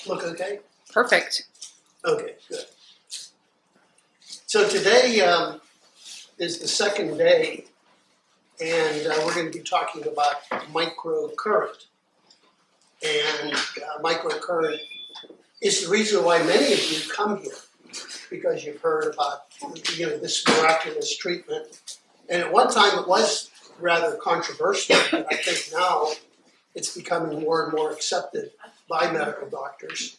Look okay? Perfect. Okay, good. So today is the second day, and we're going to be talking about microcurrent. And microcurrent is the reason why many of you come here, because you've heard about this miraculous treatment. And at one time it was rather controversial, but I think now it's becoming more and more accepted by medical doctors.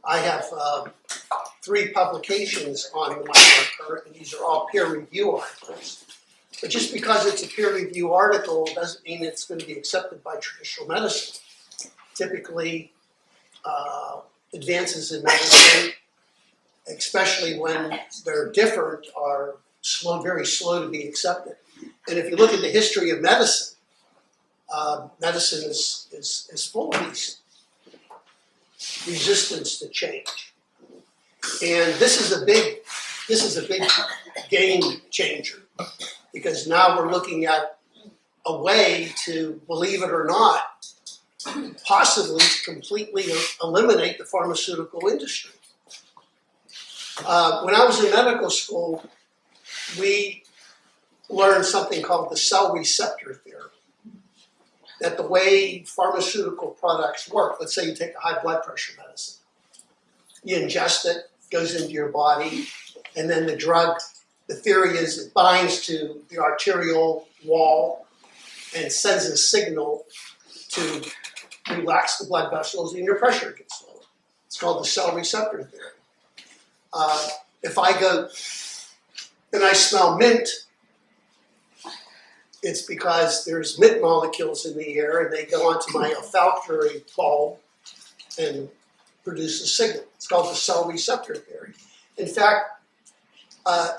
I have 3 publications on microcurrent, and these are all peer review articles. But just because it's a peer review article doesn't mean it's going to be accepted by traditional medicine. Typically, advances in medicine, especially when they're different, are very slow to be accepted. And if you look at the history of medicine, medicine is full of these resistance to change. And this is a big game changer, because now we're looking at a way to, believe it or not, possibly completely eliminate the pharmaceutical industry. When I was in medical school, we learned something called the cell receptor theory. That the way pharmaceutical products work, let's say you take a high blood pressure medicine, you ingest it, goes into your body, and then the drug, the theory is it binds to the arterial wall and sends a signal to relax the blood vessels and your pressure gets lower. It's called the cell receptor theory. If I go and I smell mint, it's because there's mint molecules in the air and they go onto my olfactory bulb and produce a signal. It's called the cell receptor theory. In fact,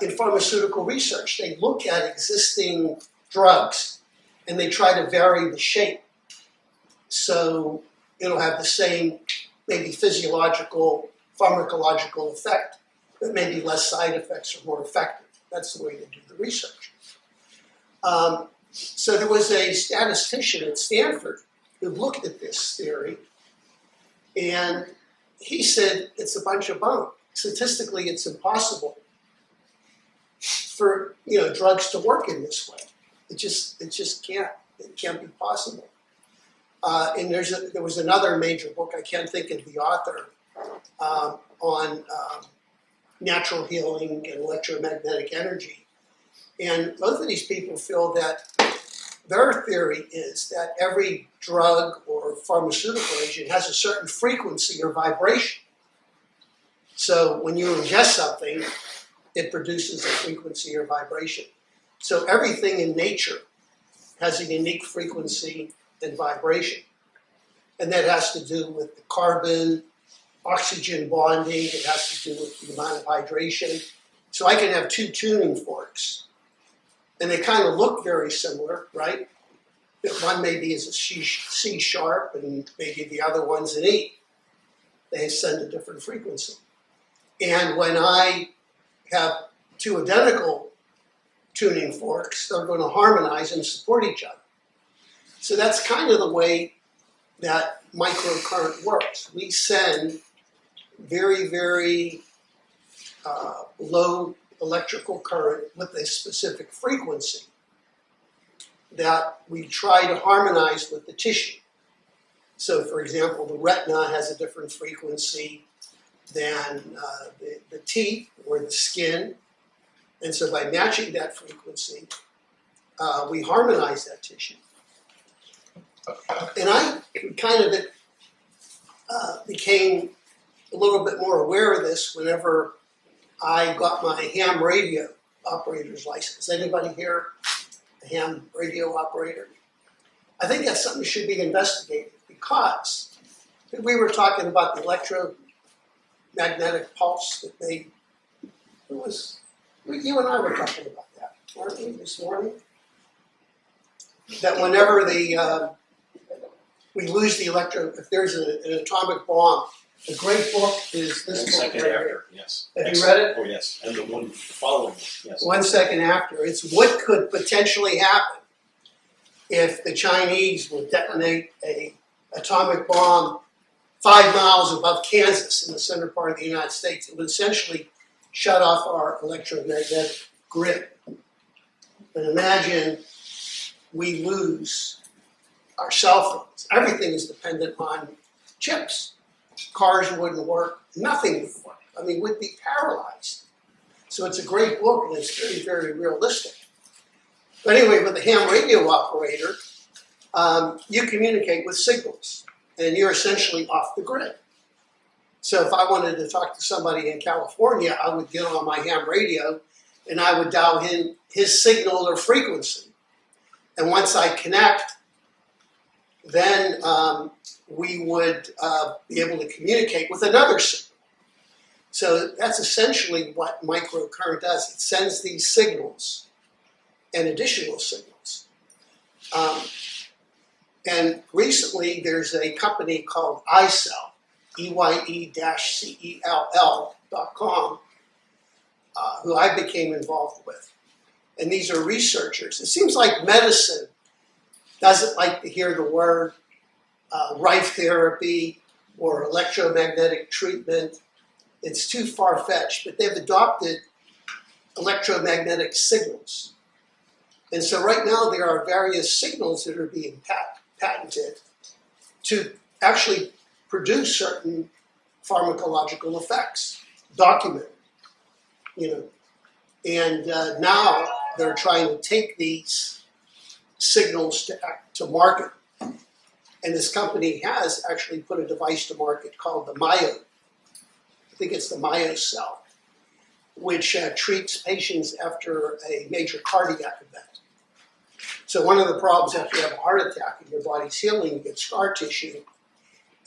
in pharmaceutical research, they look at existing drugs and they try to vary the shape so it'll have the same maybe physiological, pharmacological effect, but maybe less side effects or more effective. That's the way they do the research. So there was a statistician at Stanford who looked at this theory, and he said it's a bunch of bunk. Statistically, it's impossible for drugs to work in this way. It just can't. It can't be possible. And there was another major book, I can't think of the author, on natural healing and electromagnetic energy. And both of these people feel that their theory is that every drug or pharmaceutical agent has a certain frequency or vibration. So when you ingest something, it produces a frequency or vibration. So everything in nature has a unique frequency and vibration. And that has to do with the carbon, oxygen bonding, it has to do with the amount of hydration. So I can have 2 tuning forks. And they kind of look very similar, right? One maybe is a C sharp, and maybe the other one's an E. They send a different frequency. And when I have 2 identical tuning forks, they're going to harmonize and support each other. So that's kind of the way that microcurrent works. We send very, very low electrical current with a specific frequency that we try to harmonize with the tissue. So, for example, the retina has a different frequency than the teeth or the skin. And so by matching that frequency, we harmonize that tissue. And I kind of became a little bit more aware of this whenever I got my ham radio operator's license. Anybody here a ham radio operator? I think that's something that should be investigated, because we were talking about the electromagnetic pulse that you and I were talking about that, weren't we, this morning? That whenever we lose the if there's an atomic bomb, the great book is this book right here. Yes. Have you read it? Oh, yes. And the one following it, yes. 1 second after. It's what could potentially happen if the Chinese would detonate an atomic bomb 5 miles above Kansas in the center part of the United States. It would essentially shut off our electromagnetic grid. And imagine we lose our cell phones. Everything is dependent on chips. Cars wouldn't work, nothing would work. I mean, we'd be paralyzed. So it's a great book, and it's very, very realistic. But anyway, with the ham radio operator, you communicate with signals, and you're essentially off the grid. So if I wanted to talk to somebody in California, I would get on my ham radio, and I would dial in his signal or frequency. And once I connect, then we would be able to communicate with another signal. So that's essentially what microcurrent does. It sends these signals and additional signals. And recently there's a company called iCell, EYE-CELL.com, who I became involved with. And these are researchers. It seems like medicine doesn't like to hear the word Rife therapy or electromagnetic treatment. It's too far-fetched, but they've adopted electromagnetic signals. And so right now there are various signals that are being patented to actually produce certain pharmacological effects, documented, And now they're trying to take these signals to market. And this company has actually put a device to market called the I think it's the MyoCell, which treats patients after a major cardiac event. So one of the problems after you have a heart attack and your body's healing, you get scar tissue,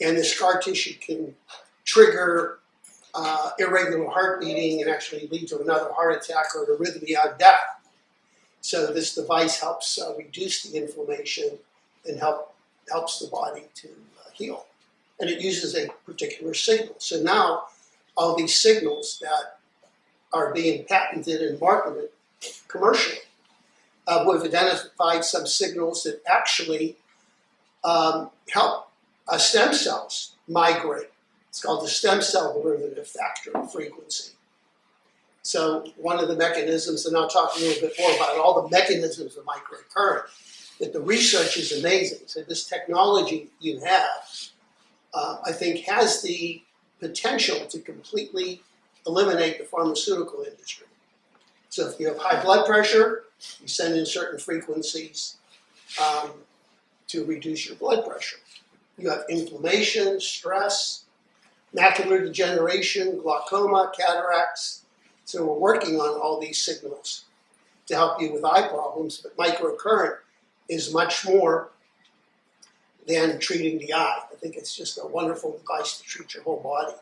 and the scar tissue can trigger irregular heart beating and actually lead to another heart attack or an arrhythmia and death. So this device helps reduce the inflammation and helps the body to heal. And it uses a particular signal. So now all these signals that are being patented and marketed commercially, we've identified some signals that actually help stem cells migrate. It's called the stem cell derivative factor frequency. So one of the mechanisms, and I'll talk a little bit more about all the mechanisms of microcurrent, that the research is amazing. So this technology you have, I think, has the potential to completely eliminate the pharmaceutical industry. So if you have high blood pressure, you send in certain frequencies to reduce your blood pressure. You have inflammation, stress, macular degeneration, glaucoma, cataracts. So we're working on all these signals to help you with eye problems, but microcurrent is much more than treating the eye. I think it's just a wonderful device to treat your whole body.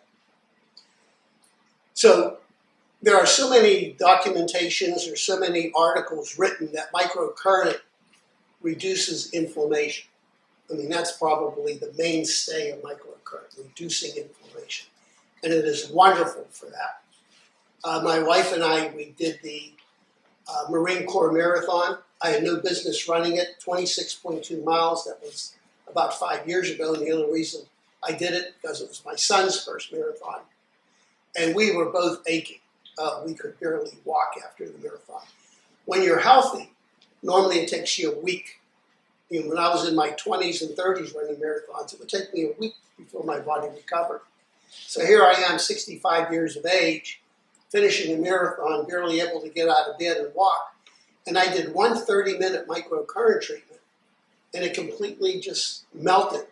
So there are so many documentations or so many articles written that microcurrent reduces inflammation. I mean, that's probably the mainstay of microcurrent, reducing inflammation. And it is wonderful for that. My wife and I, we did the Marine Corps Marathon. I had no business running it, 26.2 miles. That was about 5 years ago, and the only reason I did it because it was my son's first marathon. And we were both aching. We could barely walk after the marathon. When you're healthy, normally it takes you a week. When I was in my 20s and 30s running marathons, it would take me a week before my body recovered. So here I am, 65 years of age, finishing a marathon, barely able to get out of bed and walk. And I did one 30-minute microcurrent treatment, and it completely just melted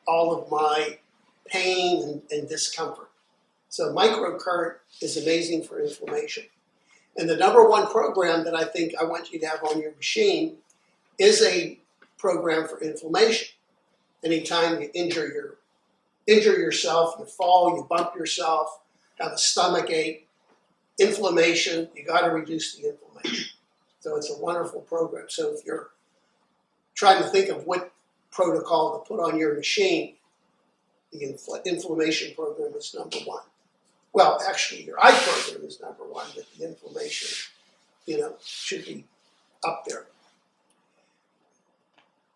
all of my pain and discomfort. So microcurrent is amazing for inflammation. And the number one program that I think I want you to have on your machine is a program for inflammation. Anytime you injure yourself, you fall, you bump yourself, have a stomach ache, inflammation, you got to reduce the inflammation. So it's a wonderful program. So if you're trying to think of what protocol to put on your machine, the inflammation program is number one. Well, actually, your eye program is number one, but the inflammation, should be up there.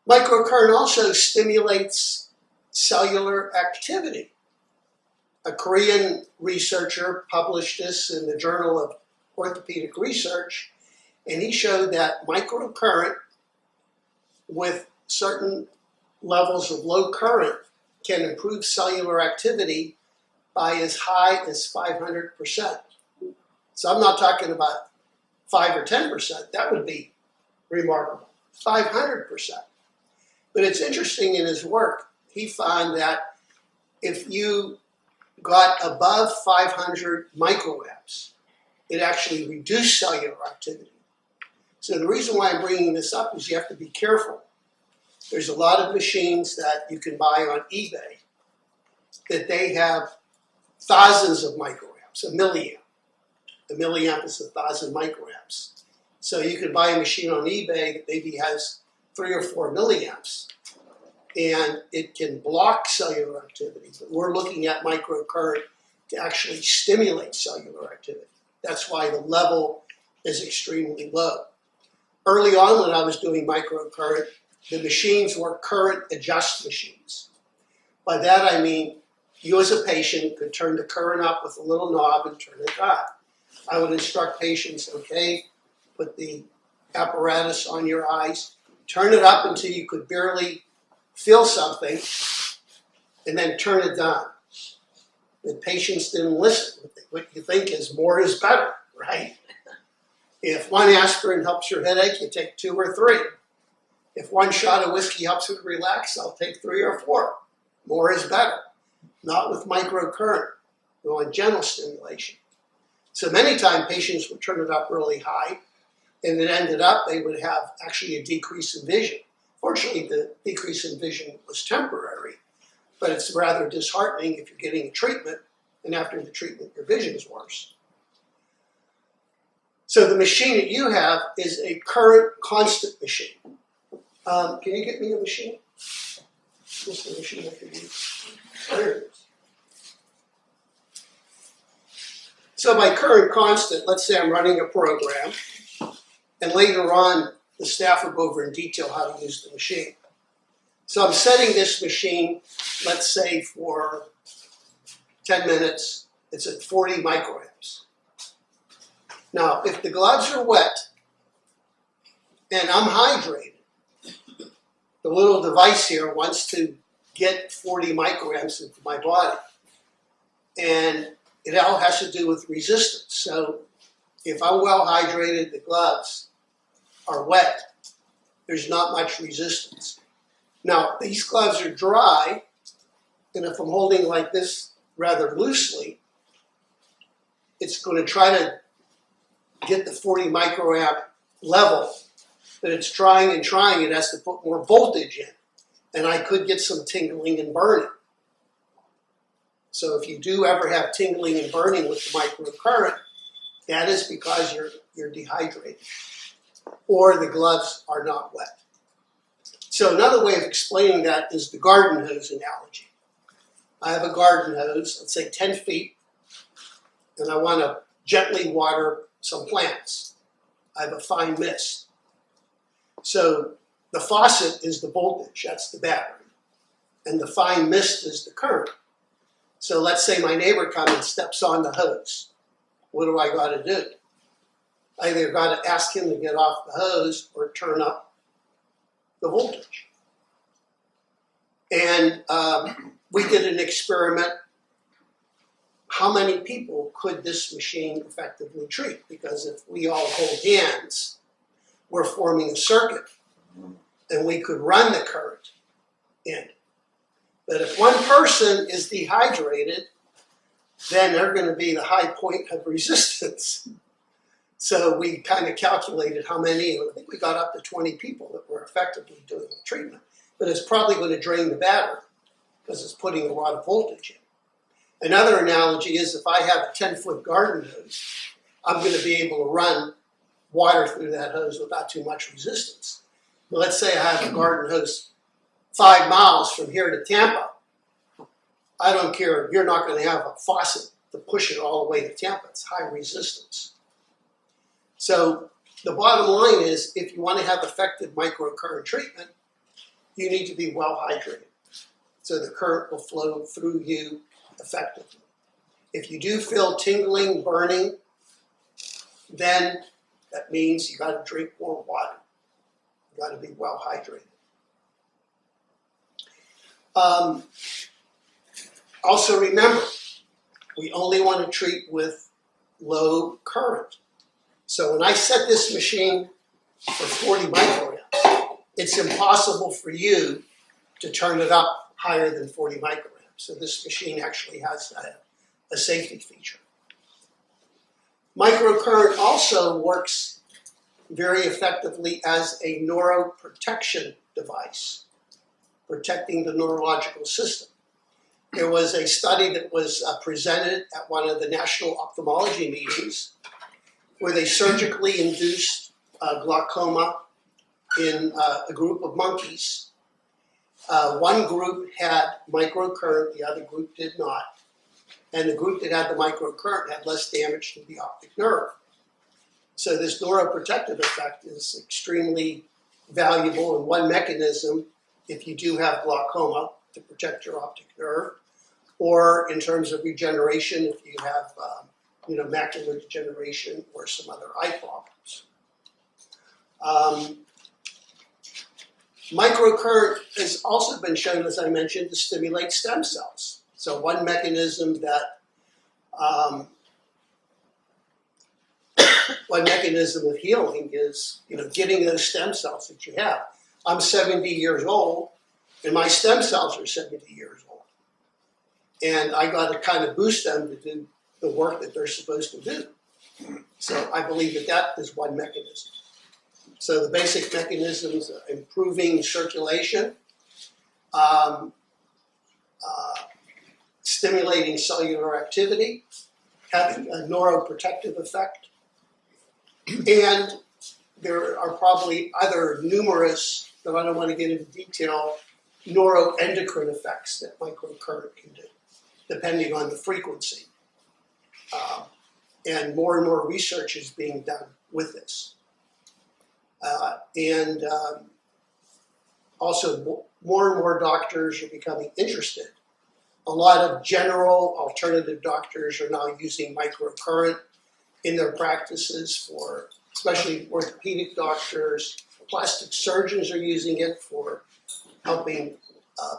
Microcurrent also stimulates cellular activity. A Korean researcher published this in the Journal of Orthopedic Research, and he showed that microcurrent with certain levels of low current can improve cellular activity by as high as 500%. So I'm not talking about 5 or 10%. That would be remarkable. 500%. But it's interesting in his work, he found that if you got above 500 microamps, it actually reduced cellular activity. So the reason why I'm bringing this up is you have to be careful. There's a lot of machines that you can buy on eBay that they have thousands of microamps, a milliamp. A milliamp is 1,000 microamps. So you can buy a machine on eBay that maybe has 3 or 4 milliamps, and it can block cellular activity. But we're looking at microcurrent to actually stimulate cellular activity. That's why the level is extremely low. Early on when I was doing microcurrent, the machines were current adjust machines. By that I mean you as a patient could turn the current up with a little knob and turn it down. I would instruct patients, okay, put the apparatus on your eyes, turn it up until you could barely feel something, and then turn it down. The patients didn't listen. What you think is more is better, right? If 1 aspirin helps your headache, you take 2 or 3. If 1 shot of whiskey helps you relax, I'll take 3 or 4. More is better. Not with microcurrent, or on gentle stimulation. So many times patients would turn it up really high, and it ended up they would have actually a decrease in vision. Fortunately, the decrease in vision was temporary, but it's rather disheartening if you're getting a treatment, and after the treatment, your vision is worse. So the machine that you have is a current constant machine. Can you get me a machine? What's the machine I can use? There it is. So by current constant, let's say I'm running a program, and later on, the staff will go over in detail how to use the machine. So I'm setting this machine, let's say for 10 minutes, it's at 40 microamps. Now, if the gloves are wet and I'm hydrated, the little device here wants to get 40 microamps into my body. And it all has to do with resistance. So if I'm well hydrated, the gloves are wet, there's not much resistance. Now, these gloves are dry, and if I'm holding like this rather loosely, it's going to try to get the 40 microamp level, but it's trying and trying. It has to put more voltage in, and I could get some tingling and burning. So if you do ever have tingling and burning with the microcurrent, that is because you're dehydrated, or the gloves are not wet. So another way of explaining that is the garden hose analogy. I have a garden hose, let's say 10 feet, and I want to gently water some plants. I have a fine mist. So the faucet is the voltage, that's the battery, and the fine mist is the current. So let's say my neighbor comes and steps on the hose. What do I got to do? I either got to ask him to get off the hose or turn up the voltage. And we did an experiment. How many people could this machine effectively treat? Because if we all hold hands, we're forming a circuit, and we could run the current in. But if one person is dehydrated, then they're going to be the high point of resistance. So we kind of calculated how many, I think we got up to 20 people that were effectively doing the treatment. But it's probably going to drain the battery because it's putting a lot of voltage in. Another analogy is if I have a 10-foot garden hose, I'm going to be able to run water through that hose without too much resistance. But let's say I have a garden hose 5 miles from here to Tampa. I don't care, you're not going to have a faucet to push it all the way to Tampa. It's high resistance. So the bottom line is, if you want to have effective microcurrent treatment, you need to be well hydrated. so the current will flow through you effectively. If you do feel tingling, burning, then that means you got to drink more water. You got to be well hydrated. Also remember, we only want to treat with low current. So when I set this machine for 40 micrograms, it's impossible for you to turn it up higher than 40 micrograms. So this machine actually has a safety feature. Microcurrent also works very effectively as a neuroprotection device, protecting the neurological system. There was a study that was presented at one of the national ophthalmology meetings where they surgically induced glaucoma in a group of monkeys. One group had microcurrent, the other group did not. And the group that had the microcurrent had less damage to the optic nerve. So this neuroprotective effect is extremely valuable and one mechanism if you do have glaucoma to protect your optic nerve, or in terms of regeneration if you have macular degeneration or some other eye problems. Microcurrent has also been shown, as I mentioned, to stimulate stem cells. So one mechanism of healing is, getting those stem cells that you have. I'm 70 years old, and my stem cells are 70 years old. And I got to kind of boost them to do the work that they're supposed to do. So I believe that is one mechanism. So the basic mechanisms are improving circulation, stimulating cellular activity, having a neuroprotective effect, and there are probably other numerous, but I don't want to get into detail, neuroendocrine effects that microcurrent can do, depending on the frequency. And more research is being done with this. Also, more and more doctors are becoming interested. A lot of general alternative doctors are now using microcurrent in their practices for, especially orthopedic doctors. Plastic surgeons are using it for helping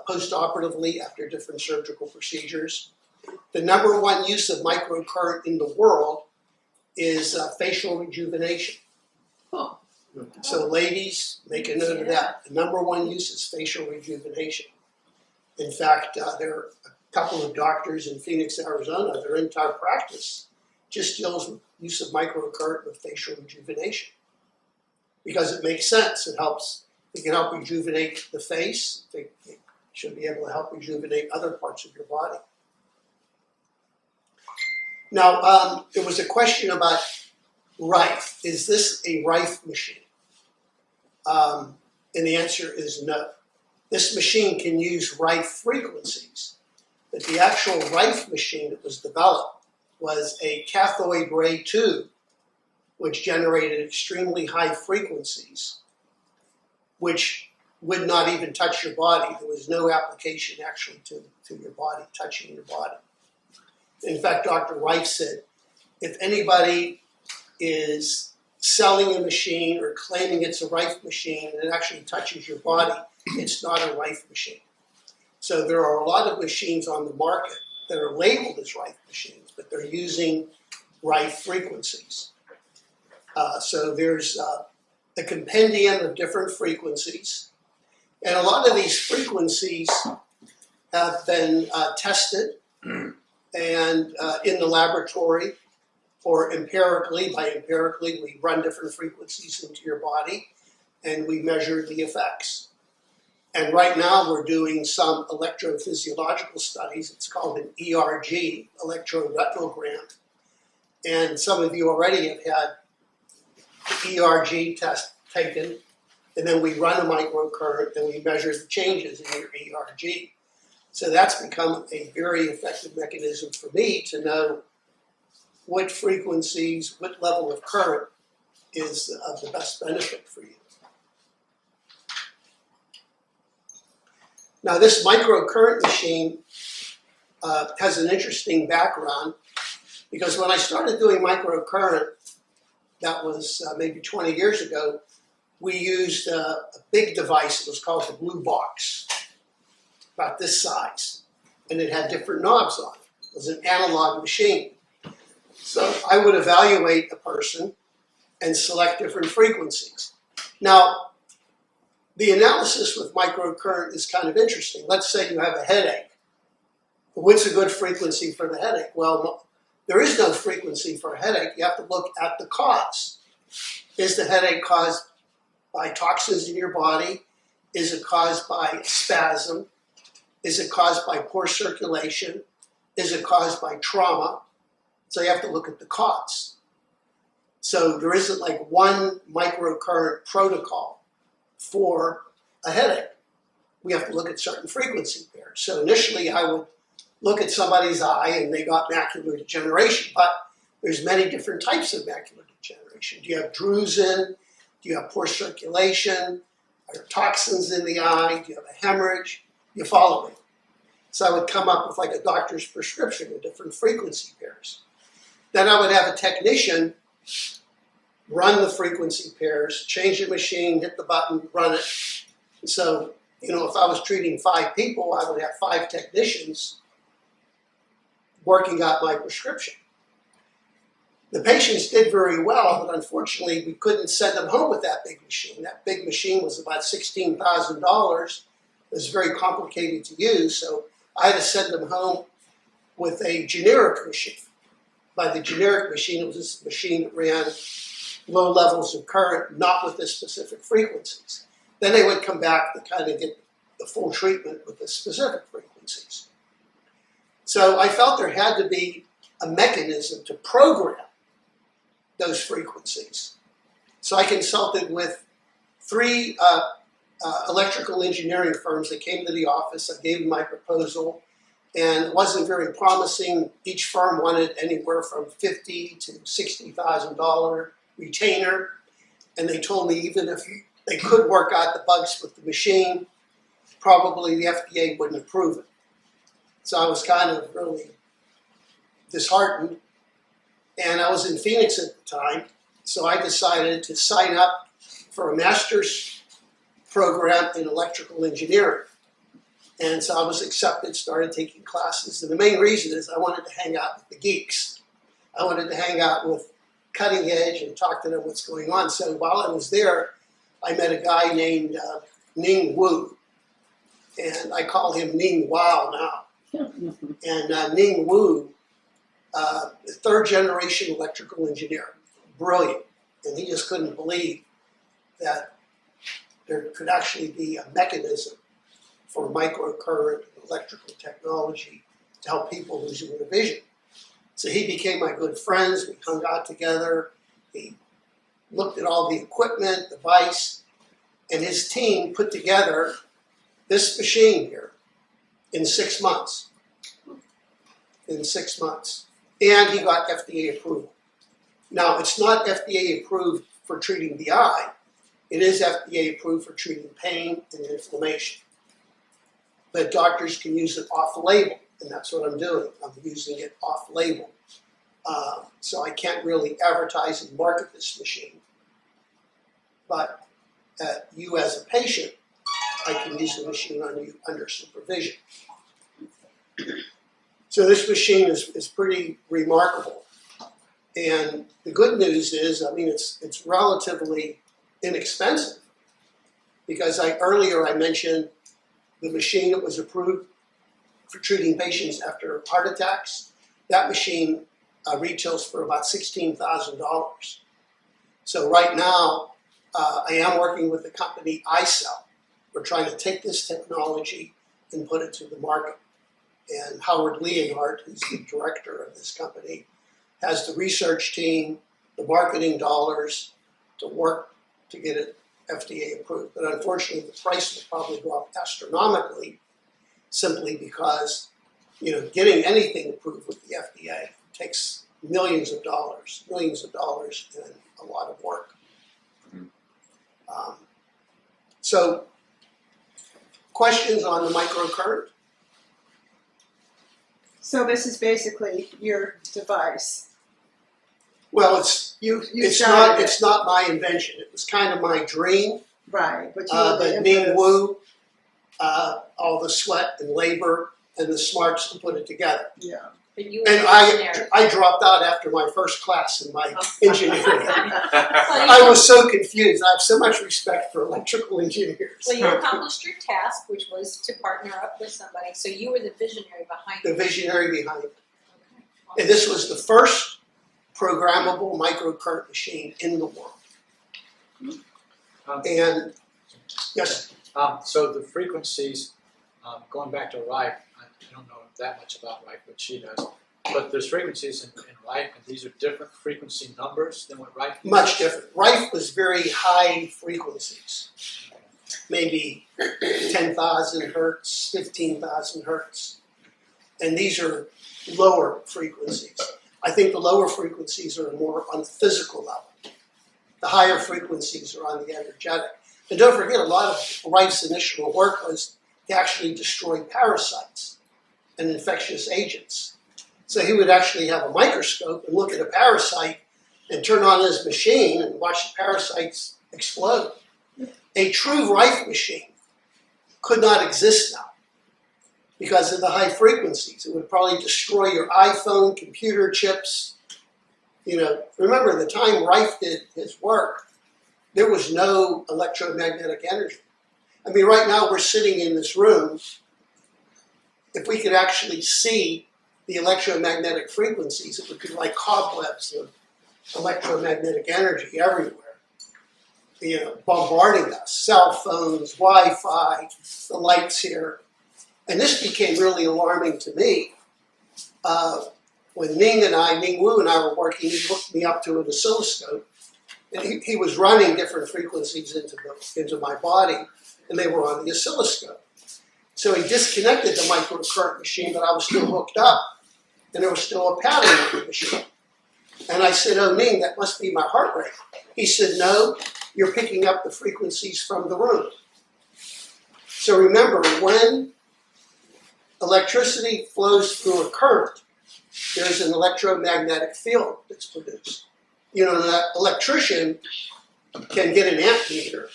post-operatively after different surgical procedures. The number one use of microcurrent in the world is facial rejuvenation. Huh. So ladies, make a note of that. The number one use is facial rejuvenation. In fact, there are a couple of doctors in Phoenix, Arizona, their entire practice just deals with use of microcurrent with facial rejuvenation. Because it makes sense, it can help rejuvenate the face, it should be able to help rejuvenate other parts of your body. Now, there was a question about Rife. Is this a Rife machine? And the answer is no. This machine can use Rife frequencies, but the actual Rife machine that was developed was a cathode ray tube, which generated extremely high frequencies, which would not even touch your body. There was no application actually to your body, touching your body. In fact, Dr. Rife said, if anybody is selling a machine or claiming it's a Rife machine and it actually touches your body, it's not a Rife machine. So there are a lot of machines on the market that are labeled as Rife machines, but they're using Rife frequencies. So there's a compendium of different frequencies, and a lot of these frequencies have been tested and in the laboratory or empirically. By empirically, we run different frequencies into your body and we measure the effects. And right now we're doing some electrophysiological studies. It's called an ERG, electroretinogram. And some of you already have had the ERG test taken, and then we run a microcurrent and we measure the changes in your ERG. So that's become a very effective mechanism for me to know what frequencies, what level of current is of the best benefit for you. Now this microcurrent machine has an interesting background because when I started doing microcurrent, that was maybe 20 years ago, we used a big device. It was called the Blue Box, about this size, and it had different knobs on it. It was an analog machine. So I would evaluate a person and select different frequencies. Now, the analysis with microcurrent is kind of interesting. Let's say you have a headache. What's a good frequency for the headache? Well, there is no frequency for a headache. You have to look at the cause. Is the headache caused by toxins in your body? Is it caused by spasm? Is it caused by poor circulation? Is it caused by trauma? So you have to look at the cause. So there isn't like one microcurrent protocol for a headache. We have to look at certain frequency pairs. So initially I would look at somebody's eye and they got macular degeneration, but there's many different types of macular degeneration. Do you have drusen? Do you have poor circulation? Are there toxins in the eye? Do you have a hemorrhage? You follow me. So I would come up with like a doctor's prescription of different frequency pairs. Then I would have a technician run the frequency pairs, change the machine, hit the button, run it. And so, if I was treating 5 people, I would have 5 technicians working out my prescription. The patients did very well, but unfortunately we couldn't send them home with that big machine. That big machine was about $16,000. It was very complicated to use, so I had to send them home with a generic machine. By the generic machine, it was this machine that ran low levels of current, not with the specific frequencies. Then they would come back to kind of get the full treatment with the specific frequencies. So I felt there had to be a mechanism to program those frequencies. So I consulted with 3 electrical engineering firms that came to the office. I gave them my proposal, and it wasn't very promising. Each firm wanted anywhere from $50,000 to $60,000 retainer, and they told me even if they could work out the bugs with the machine, probably the FDA wouldn't approve it. So I was kind of really disheartened, and I was in Phoenix at the time, so I decided to sign up for a master's program in electrical engineering. And so I was accepted, started taking classes, and the main reason is I wanted to hang out with the geeks. I wanted to hang out with cutting edge and talk to them what's going on. So while I was there, I met a guy named Ning Wu, and I call him Ning Wow now. And Ning Wu, 3rd generation electrical engineer, brilliant, and he just couldn't believe that there could actually be a mechanism for microcurrent electrical technology to help people losing their vision. So he became my good friends. We hung out together. He looked at all the equipment, device, and his team put together this machine here in 6 months. In 6 months. And he got FDA approval. Now, it's not FDA approved for treating the eye. It is FDA approved for treating pain and inflammation. But doctors can use it off-label, and that's what I'm doing. I'm using it off-label. So I can't really advertise and market this machine. But you as a patient, I can use the machine on you under supervision. So this machine is pretty remarkable. And the good news is, it's relatively inexpensive. Because earlier I mentioned the machine that was approved for treating patients after heart attacks. That machine retails for about $16,000. So right now, I am working with the company iCell. We're trying to take this technology and put it to the market. And Howard Leonhardt, who's the director of this company, has the research team, the marketing dollars to work to get it FDA approved. But unfortunately, the price will probably go up astronomically simply because, getting anything approved with the FDA takes millions of dollars and a lot of work. So Questions on the microcurrent? So this is basically your device. Well, it's started it's not my invention. It was kind of my dream. Right, but But Ning Wu, all the sweat and labor and the smarts to put it together. Yeah. But you were And I dropped out after my first class in my engineering. I was so confused. I have so much respect for electrical engineers. Well, you accomplished your task, which was to partner up with somebody. So you were the visionary behind The it. visionary behind it. Okay. And this was the first programmable microcurrent machine in the world. And yes, So the frequencies, going back to Rife, I don't know that much about Rife, but she does. But there's frequencies in Rife, and these are different frequency numbers than what Rife uses. much different. Rife was very high frequencies, maybe 10,000 hertz, 15,000 hertz. And these are lower frequencies. I think the lower frequencies are more on the physical level. The higher frequencies are on the energetic. And don't forget, a lot of Rife's initial work was to actually destroy parasites and infectious agents. So he would actually have a microscope and look at a parasite and turn on his machine and watch the parasites explode. A true Rife machine could not exist now because of the high frequencies. It would probably destroy your iPhone, computer chips. You know, remember the time Rife did his work, there was no electromagnetic energy. I mean, right now we're sitting in this room. If we could actually see the electromagnetic frequencies, it would be like cobwebs of electromagnetic energy everywhere, you know, bombarding us. Cell phones, Wi-Fi, the lights here. And this became really alarming to me. When Ning Wu and I were working, he hooked me up to an oscilloscope. And he was running different frequencies into my body, and they were on the oscilloscope. So he disconnected the microcurrent machine, but I was still hooked up, and there was still a pattern on the machine. And I said, "Oh, Ning, that must be my heart rate." He said, "No, you're picking up the frequencies from the room." So remember, when electricity flows through a current, there's an electromagnetic field that's produced. You know, an electrician can get an ammeter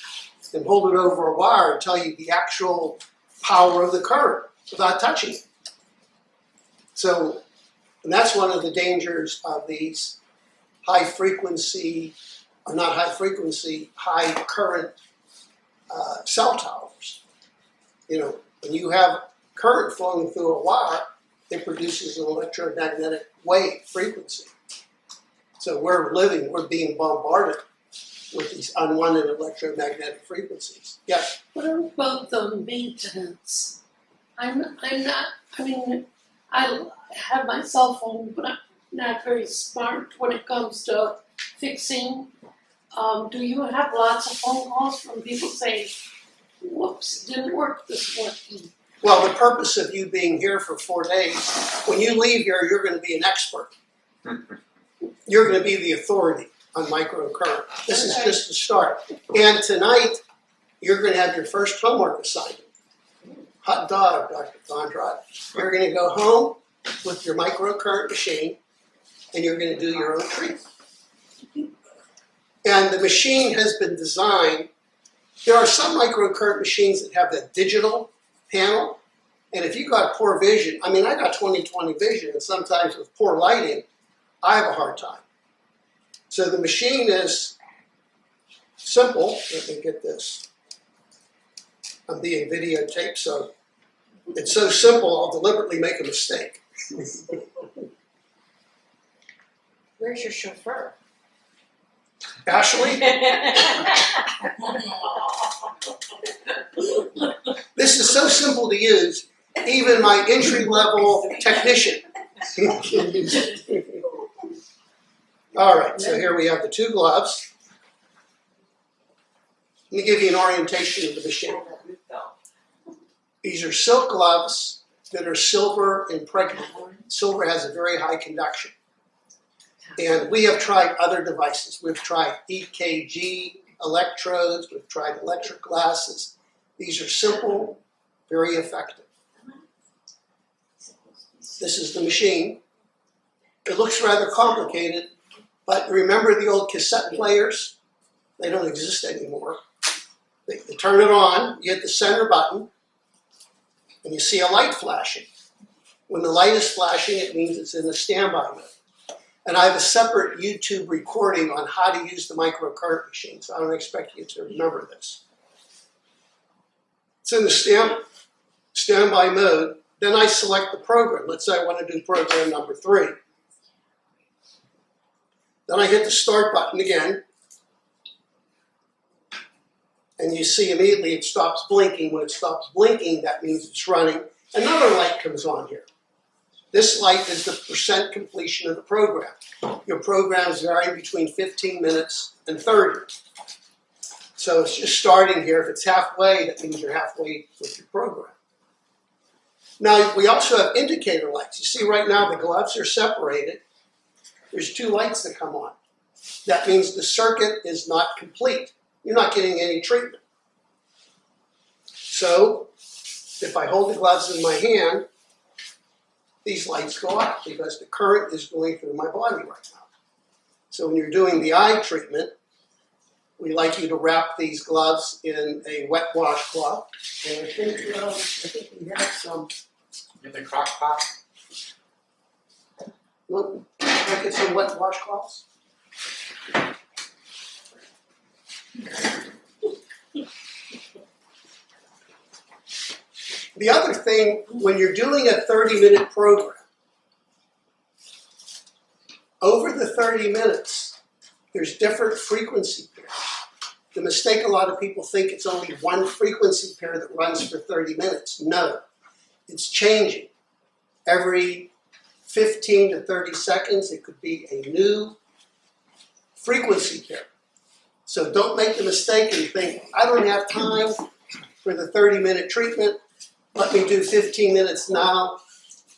and hold it over a wire and tell you the actual power of the current without touching it. So, and that's one of the dangers of these high frequency, or not high frequency, high current cell towers. You know, when you have current flowing through a wire, it produces an electromagnetic wave frequency. So we're being bombarded with these unwanted electromagnetic frequencies. Yes? What about the maintenance? I have my cell phone, but I'm not very smart when it comes to fixing. Do you have lots of phone calls from people saying, whoops, didn't work this morning? Well, the purpose of you being here for 4 days, when you leave here, you're going to be an expert. You're going to be the authority on microcurrent. This is just the start. And tonight, you're going to have your first homework assignment. Hot dog, Dr. Kondrot. You're going to go home with your microcurrent machine, and you're going to do your own treatment. And the machine has been designed. There are some microcurrent machines that have that digital panel, and if you got poor vision, I mean, I got 20/20 vision, and sometimes with poor lighting, I have a hard time. So the machine is simple. Let me get this. I'm being videotaped, so it's so simple, I'll deliberately make a mistake. Where's your chauffeur? Ashley, this is so simple to use, even my entry-level technician can use it. All right, so here we have the two gloves. Let me give you an orientation of the machine. These are silk gloves that are silver impregnated. Silver has a very high conduction. And we have tried other devices. We've tried EKG electrodes, we've tried electric glasses. These are simple very effective. This is the machine. It looks rather complicated, but remember the old cassette players? They don't exist anymore. They turn it on, you hit the center button, and you see a light flashing. When the light is flashing, it means it's in the standby mode. And I have a separate YouTube recording on how to use the microcurrent machine, so I don't expect you to remember this. It's in the standby mode. Then I select the program. Let's say I want to do program number 3. Then I hit the start button again. And you see immediately it stops blinking. When it stops blinking, that means it's running. Another light comes on here. This light is the percent completion of the program. Your programs vary between 15 minutes and 30. So it's just starting here. If it's halfway, that means you're halfway with your program. Now, we also have indicator lights. You see right now the gloves are separated. There's 2 lights that come on. That means the circuit is not complete. You're not getting any treatment. So, if I hold the gloves in my hand, these lights go up because the current is going through my body right now. So when you're doing the eye treatment, we like you to wrap these gloves in a wet washcloth. And I think we have some. In the crock pot. Look, can I get some wet washcloths? The other thing, when you're doing a 30-minute program, over the 30 minutes, there's different frequency pairs. The mistake a lot of people think it's only one frequency pair that runs for 30 minutes. No, it's changing. Every 15 to 30 seconds, it could be a new frequency pair. So don't make the mistake and think, I don't have time for the 30-minute treatment. Let me do 15 minutes now,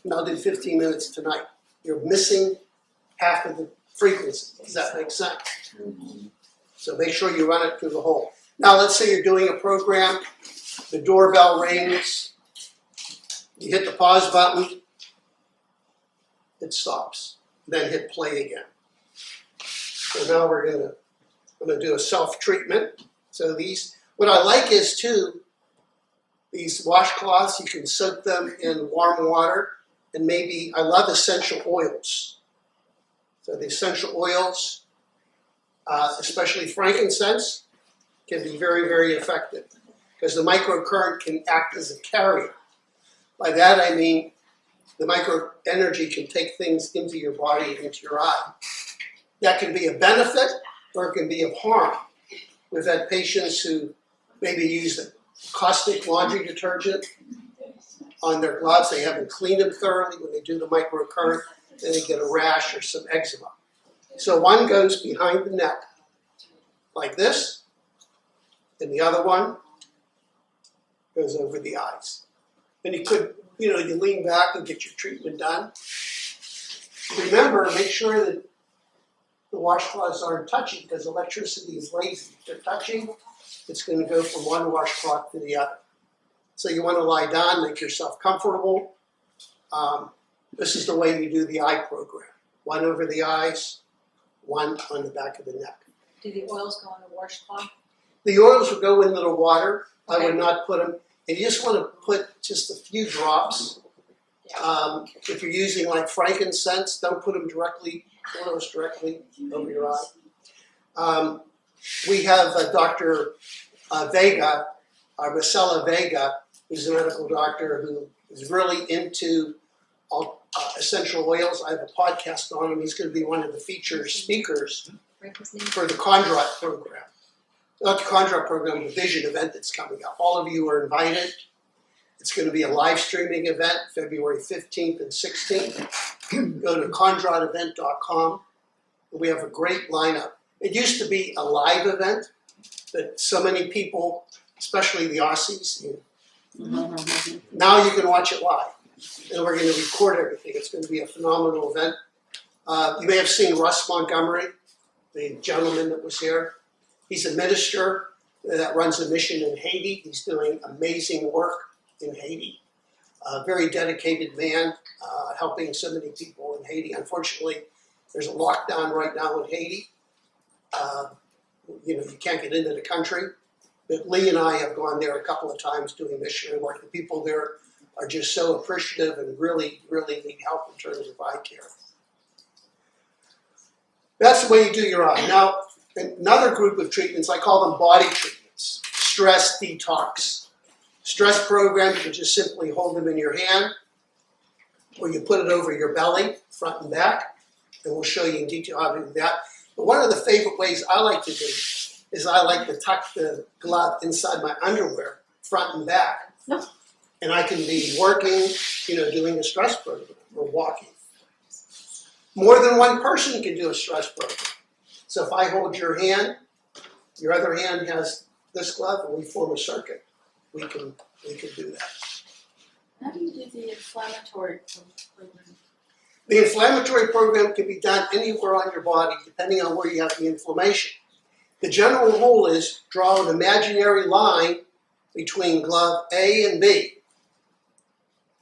and I'll do 15 minutes tonight. You're missing half of the frequency. Does that make sense? So make sure you run it through the whole. Now let's say you're doing a program, the doorbell rings, you hit the pause button, it stops. Then hit play again. So now we're gonna do a self-treatment. So these, what I like is too, these washcloths, you can soak them in warm water, and maybe, I love essential oils. So the essential oils, especially frankincense, can be very, very effective because the microcurrent can act as a carrier. By that I mean the micro energy can take things into your body, into your eye. That can be a benefit or it can be of harm. We've had patients who maybe use the caustic laundry detergent on their gloves. They haven't cleaned them thoroughly. When they do the microcurrent, then they get a rash or some eczema. So one goes behind the neck, like this, and the other one goes over the eyes. And you could, you lean back and get your treatment done. Remember, make sure that the washcloths aren't touching because electricity is lazy. If they're touching, it's going to go from one washcloth to the other. So you want to lie down, make yourself comfortable. This is the way you do the eye program. One over the eyes, one on the back of the neck. Do the oils go on the washcloth? The oils will go into the water. I would not put them, and you just want to put just a few drops. If you're using like frankincense, don't put them oils directly over your eye. We have Dr. Vega, Marcela Vega, who's a medical doctor who is really into essential oils. I have a podcast on him. He's going to be one of the featured speakers for the Kondrot program. Not the Kondrot program, the Vision event that's coming up. All of you are invited. It's going to be a live streaming event, February 15th and 16th. Go to kondrotevent.com. We have a great lineup. It used to be a live event, but so many people, especially the Aussies, now you can watch it live. And we're going to record everything. It's going to be a phenomenal event. You may have seen Russ Montgomery, the gentleman that was here. He's a minister that runs a mission in Haiti. He's doing amazing work. in Haiti. A very dedicated man, helping so many people in Haiti. Unfortunately, there's a lockdown right now in Haiti. You can't get into the country. But Lee and I have gone there a couple of times doing missionary work. The people there are just so appreciative and really, really need help in terms of eye care. That's the way you do your eye. Now, another group of treatments, I call them body treatments. Stress detox. Stress program, you can just simply hold them in your hand, or you put it over your belly, front and back, and we'll show you in detail how to do that. But one of the favorite ways I like to do is I like to tuck the glove inside my underwear, front and back. No. And I can be working, doing a stress program or walking. More than one person can do a stress program. So if I hold your hand, your other hand has this glove, and we form a circuit. We can do that. How do you do the inflammatory program? The inflammatory program can be done anywhere on your body, depending on where you have the inflammation. The general rule is draw an imaginary line between glove A and B.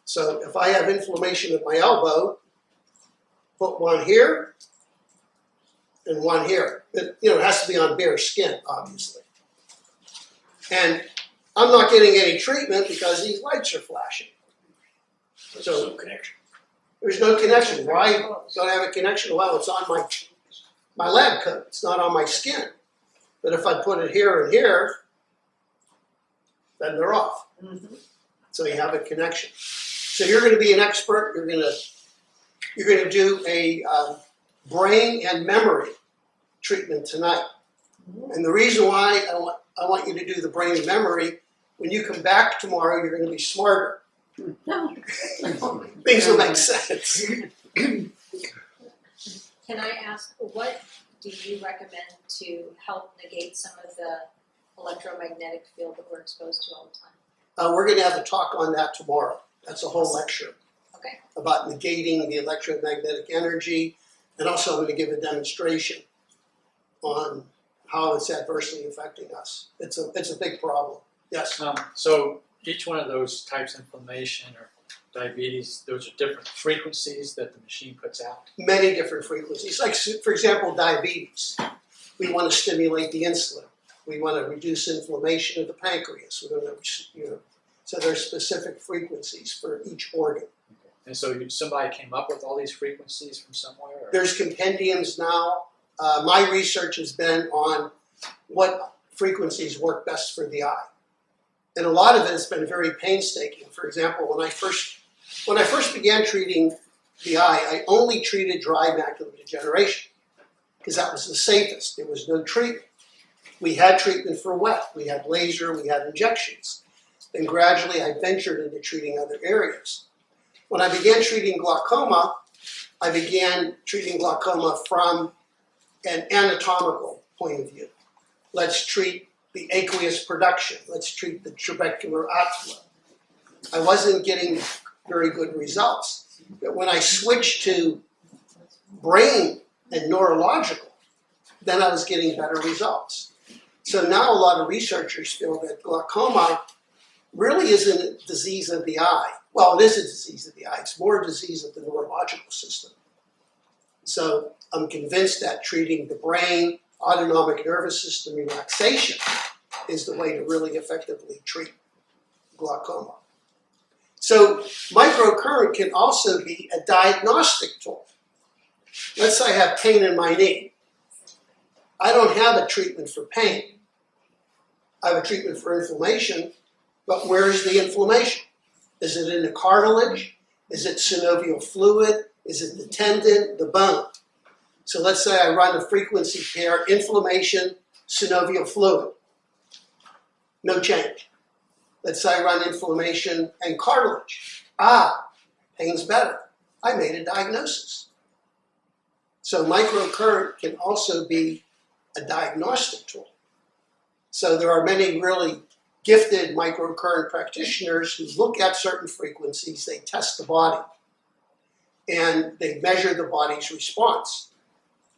So if I have inflammation at my elbow, put one here and one here. It has to be on bare skin, obviously. And I'm not getting any treatment because these lights are flashing. There's no connection. There's no connection. Why don't I have a connection? Well, it's on my lab coat. It's not on my skin. But if I put it here and here, then they're off. Mm-hmm. So you have a connection. So you're going to be an expert. You're going to do a brain and memory treatment tonight. And the reason why I want you to do the brain and memory, when you come back tomorrow, you're going to be smarter. No. Things will make sense. Can I ask, what do you recommend to help negate some of the electromagnetic field that we're exposed to all the time? We're going to have a talk on that tomorrow. That's a whole lecture. Okay. About negating the electromagnetic energy, and also I'm going to give a demonstration on how it's adversely affecting us. It's a big problem. Yes. So each one of those types of inflammation or diabetes, those are different frequencies that the machine puts out. Many different frequencies. Like, for example, diabetes. We want to stimulate the insulin. We want to reduce inflammation of the pancreas. We're going to, so there's specific frequencies for each organ. And so somebody came up with all these frequencies from somewhere? Or? There's compendiums now. My research has been on what frequencies work best for the eye. And a lot of it has been very painstaking. For example, when I first began treating the eye, I only treated dry macular degeneration because that was the safest. There was no treatment. We had treatment for wet. We had laser. We had injections. Then gradually I ventured into treating other areas. When I began treating glaucoma, I began treating glaucoma from an anatomical point of view. Let's treat the aqueous production. Let's treat the trabecular outflow. I wasn't getting very good results. But when I switched to brain and neurological, then I was getting better results. So now a lot of researchers feel that glaucoma really isn't a disease of the eye. Well, it is a disease of the eye. It's more a disease of the neurological system. So I'm convinced that treating the brain, autonomic nervous system relaxation is the way to really effectively treat glaucoma. So microcurrent can also be a diagnostic tool. Let's say I have pain in my knee. I don't have a treatment for pain. I have a treatment for inflammation, but where is the inflammation? Is it in the cartilage? Is it synovial fluid? Is it the tendon, the bone? So let's say I run a frequency pair, inflammation, synovial fluid. No change. Let's say I run inflammation and cartilage. Pain's better. I made a diagnosis. So microcurrent can also be a diagnostic tool. So there are many really gifted microcurrent practitioners who look at certain frequencies, they test the body, and they measure the body's response.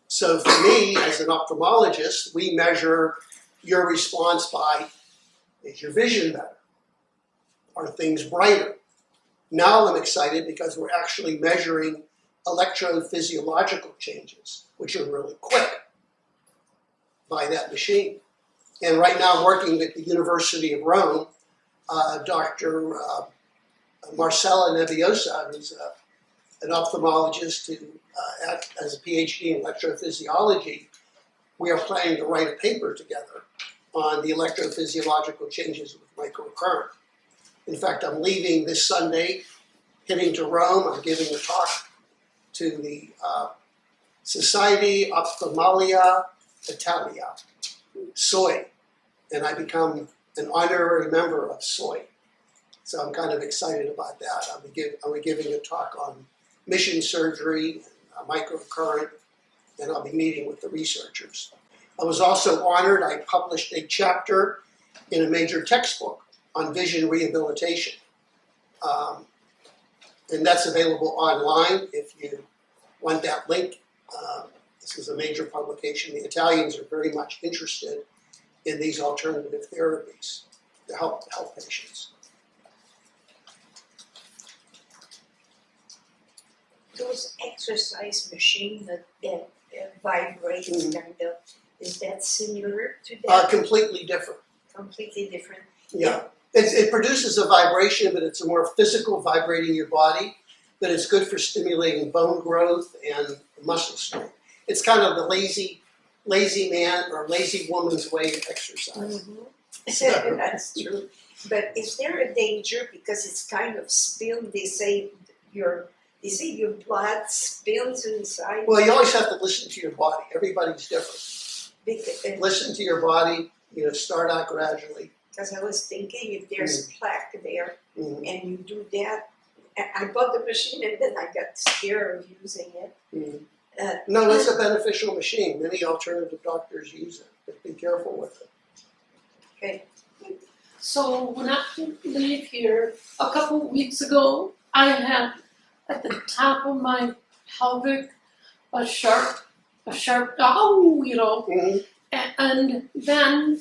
So for me, as an ophthalmologist, we measure your response by, is your vision better? are things brighter? Now I'm excited because we're actually measuring electrophysiological changes, which are really quick by that machine. And right now I'm working at the University of Rome. Dr. Marcella Nebbiosa, who's an ophthalmologist who has a PhD in electrophysiology. We are planning to write a paper together on the electrophysiological changes with microcurrent. In fact, I'm leaving this Sunday, heading to Rome. I'm giving a talk to the Society Ophthalmalia Italia, SOI, and I become an honorary member of SOI. So I'm kind of excited about that. I'll be giving a talk on mission surgery, and microcurrent, and I'll be meeting with the researchers. I was also honored. I published a chapter in a major textbook on vision rehabilitation. And that's available online if you want that link. This is a major publication. The Italians are very much interested in these alternative therapies to help patients. Those exercise machine that vibrates kind of, is that similar to that? Completely different. Completely different. Yeah. It produces a vibration, but it's a more physical vibrating your body, but it's good for stimulating bone growth and muscle strength. It's kind of the lazy man or lazy woman's way of exercise. Mm-hmm. That's true. But is there a danger because it's kind of spilled? They say your blood spills inside. Well, you always have to listen to your body. Everybody's different. Listen to your body. Start out gradually. Because I was thinking if there's plaque there Mm-hmm. and you do that, I bought the machine and then I got scared of using it. Mm-hmm. No, it's a beneficial machine. Many alternative doctors use it, but be careful with it. Okay. So when I leave here, a couple of weeks ago, I had at the top of my pelvic a sharp Mm-hmm. and then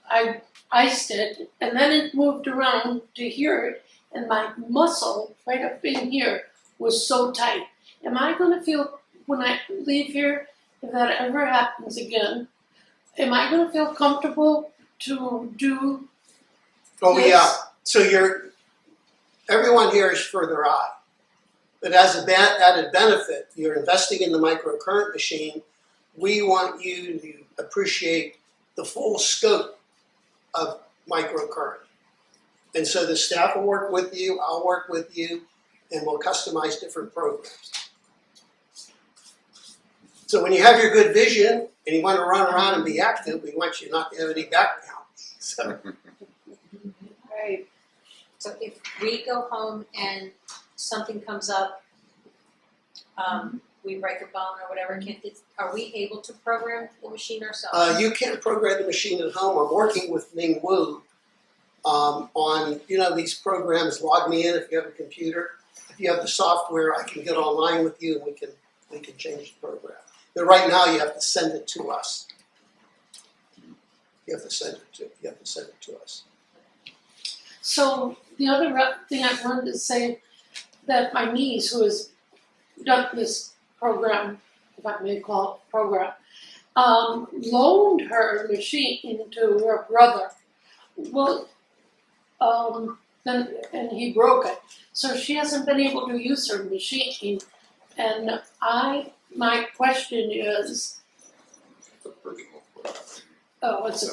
I iced it, and then it moved around to here, and my muscle right up in here was so tight. Am I going to feel, when I leave here, if that ever happens again, am I going to feel comfortable to do Oh this? yeah. So everyone here is for their eye. But as an added benefit, you're investing in the microcurrent machine. We want you to appreciate the full scope of microcurrent. And so the staff will work with you, I'll work with you, and we'll customize different programs. So when you have your good vision and you want to run around and be active, we want you not to have any background. So. Right. So if we go home and something comes up, we break a bone or whatever, are we able to program the machine ourselves? You can't program the machine at home. I'm working with Ning Wu on these programs. Log me in if you have a computer. If you have the software, I can get online with you and we can change the program. But right now, you have to send it to us. You have to send it to us. So the other thing I wanted to say, that my niece, who has done this program, if I may call it program, loaned her machine to her brother. Well, and he broke it. So she hasn't been able to use her machine. And my question is, it's a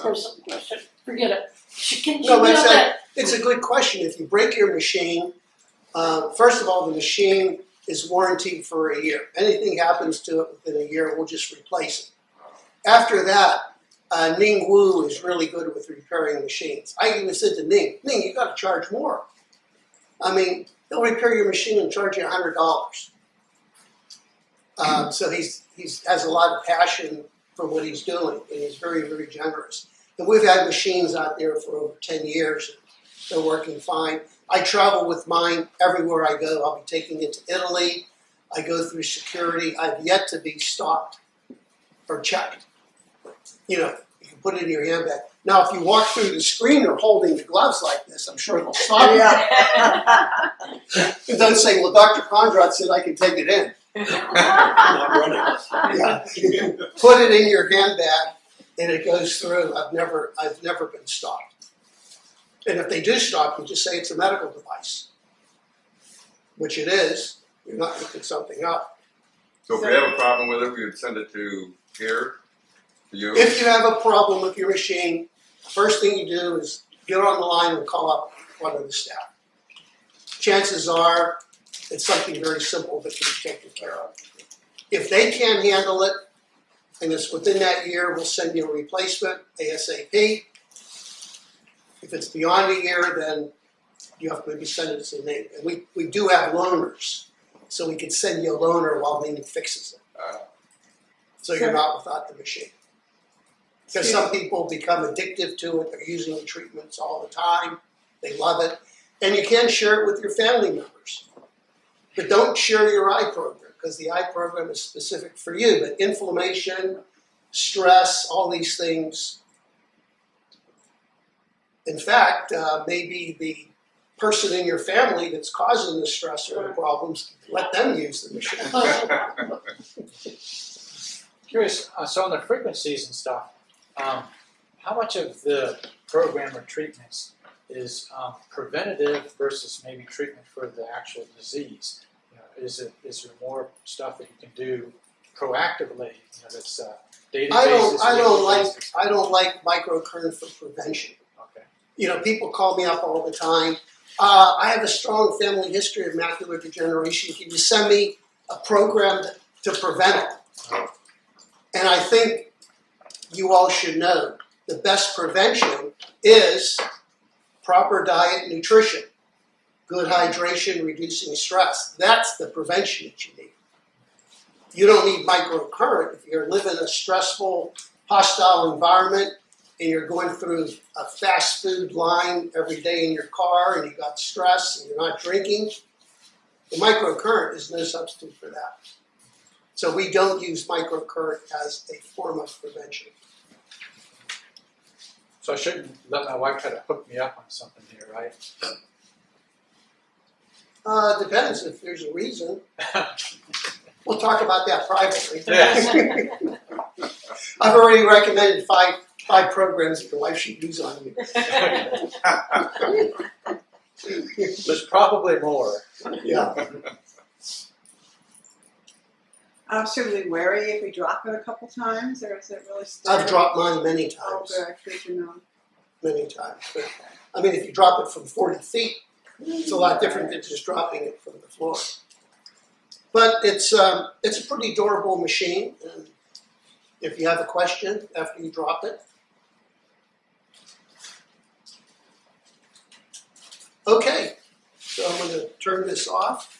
personal question. Forget it. Can you know that? It's a good question. If you break your machine, first of all, the machine is warranted for a year. Anything happens to it within a year, we'll just replace it. After that, Ning Wu is really good with repairing machines. I even said to Ning, you got to charge more. I mean, he'll repair your machine and charge you $100. So he has a lot of passion for what he's doing, and he's very, very generous. And we've had machines out there for over 10 years. They're working fine. I travel with mine everywhere I go. I'll be taking it to Italy. I go through security. I've yet to be stopped or checked. You can put it in your handbag. Now, if you walk through the screener holding the gloves like this, I'm sure they'll stop you. And don't say, well, Dr. Kondrot said I can take it in. Not running. Yeah. Put it in your handbag and it goes through. I've never been stopped. And if they do stop you, just say it's a medical device, which it is. You're not looking something up. So if we have a problem with it, we would send it to here, to you? If you have a problem with your machine, the first thing you do is get on the line and call up one of the staff. Chances are it's something very simple that can be taken care of. If they can't handle it, and it's within that year, we'll send you a replacement ASAP. If it's beyond a year, then you have to maybe send it to the name. And we do have loaners, so we can send you a loaner while Nate fixes it. So you're not without the machine. Because some people become addicted to it, they're using the treatments all the time, they love it. And you can share it with your family members. But don't share your eye program, because the eye program is specific for you. But inflammation, stress, all these things. In fact, maybe the person in your family that's causing the stress or the problems, let them use the machine. Curious, so on the frequencies and stuff, how much of the program or treatments is preventative versus maybe treatment for the actual disease? You know, is there more stuff that you can do proactively? You know, that's daily basis. I don't like microcurrent for prevention. Okay. You know, people call me up all the time. I have a strong family history of macular degeneration. Can you send me a program to prevent it? And I think you all should know the best prevention is proper diet and nutrition, good hydration, reducing stress. That's the prevention that you need. You don't need microcurrent if you're living in a stressful, hostile environment and you're going through a fast food line every day in your car and you got stress and you're not drinking. The microcurrent is no substitute for that. So we don't use microcurrent as a form of prevention. So I shouldn't let my wife try to hook me up on something here, right? Depends if there's a reason. We'll talk about that privately. Yes. I've already recommended five programs that your wife should use on you. There's probably more. Yeah. Should we worry if we drop it a couple times, or is it really steady? I've dropped mine many Oh, times. good to know. Many times. But, I mean, if you drop it from 40 feet, it's a lot different than just dropping it from the floor. But it's a pretty durable machine. And if you have a question after you drop it. Okay, so I'm going to turn this off.